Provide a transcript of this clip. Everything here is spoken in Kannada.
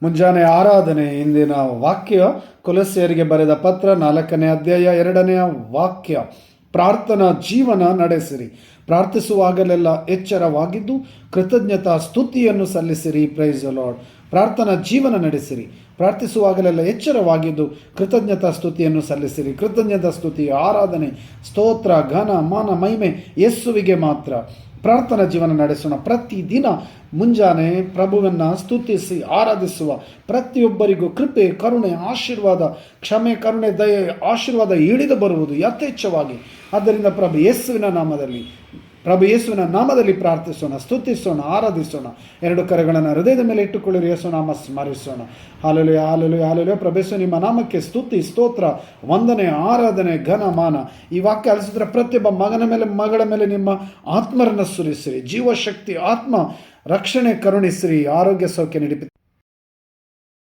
ಮುಂಜಾನೆ ಆರಾಧನೆ. ಇಂದಿನ ವಾಕ್ಯ ಕೊಲೊಸ್ಸೆಯರಿಗೆ ಬರೆದ ಪತ್ರ 4ನೇ ಅಧ್ಯಾಯ 2ನೇ ವಾಕ್ಯ. ಪ್ರಾರ್ಥನಾ ಜೀವನ ನಡೆಸಿರಿ, ಪ್ರಾರ್ಥಿಸುವಾಗಲೆಲ್ಲ ಎಚ್ಚರವಾಗಿದ್ದು ಕೃತಜ್ಞತಾ ಸ್ತುತಿಯನ್ನು ಸಲ್ಲಿಸಿರಿ. Praise the lord. ಪ್ರಾರ್ಥನಾ ಜೀವನ ನಡೆಸಿರಿ, ಪ್ರಾರ್ಥಿಸುವಾಗಲೆಲ್ಲ ಎಚ್ಚರವಾಗಿದ್ದು ಕೃತಜ್ಞತಾ ಸ್ತುತಿಯನ್ನು ಸಲ್ಲಿಸಿರಿ. ಕೃತಜ್ಞತಾ ಸ್ತುತಿ, ಆರಾಧನೆ, ಸ್ತೋತ್ರ, ಘನ, ಮಾನ, ಮಹಿಮೆ ಯೇಸುವಿಗೆ ಮಾತ್ರ. ಪ್ರಾರ್ಥನಾ ಜೀವನ ನಡೆಸೋಣ. ಪ್ರತಿದಿನ ಮುಂಜಾನೆ ಪ್ರಭುವನ್ನು ಸ್ತುತಿಸಿ ಆರಾಧಿಸುವ ಪ್ರತಿಯೊಬ್ಬರಿಗೂ ಕೃಪೆ, ಕರುಣೆ, ಆಶೀರ್ವಾದ, ಕ್ಷಮೆ, ಕರುಣೆ, ದಯೆ, ಆಶೀರ್ವಾದ ಇಳಿದು ಬರುವುದು ಯಥೇಚ್ಛವಾಗಿ. ಆದ್ದರಿಂದ ಪ್ರಭು ಯೇಸುವಿನ ನಾಮದಲ್ಲಿ ಪ್ರಾರ್ಥಿಸೋಣ, ಸ್ತುತಿಸೋಣ, ಆರಾಧಿಸೋಣ. 2 ಕರಗಳನ್ನು ಹೃದಯದ ಮೇಲೆ ಇಟ್ಟುಕೊಳ್ಳಿರಿ. ಯೇಸು ನಾಮ ಸ್ಮರಿಸೋಣ. ಹಾಲೆಲೂಯ, ಹಾಲೆಲೂಯ, ಹಾಲೆಲೂಯ. ಪ್ರಭು ನಿಮ್ಮ ನಾಮಕ್ಕೆ ಸ್ತುತಿ, ಸ್ತೋತ್ರ, ವಂದನೆ, ಆರಾಧನೆ, ಘನ, ಮಾನ. ಈ ವಾಕ್ಯ ಆಲಿಸಿದ್ರೆ ಪ್ರತಿಯೊಬ್ಬ ಮಗನ ಮೇಲೆ, ಮಗಳ ಮೇಲೆ ನಿಮ್ಮ ಆತ್ಮರನ್ನು ಸುರಿಸಿರಿ. ಜೀವಶಕ್ತಿ, ಆತ್ಮ ರಕ್ಷಣೆ ಕರುಣಿಸಿರಿ. ಆರೋಗ್ಯ ಸೌಖ್ಯ ನೀಡಿ.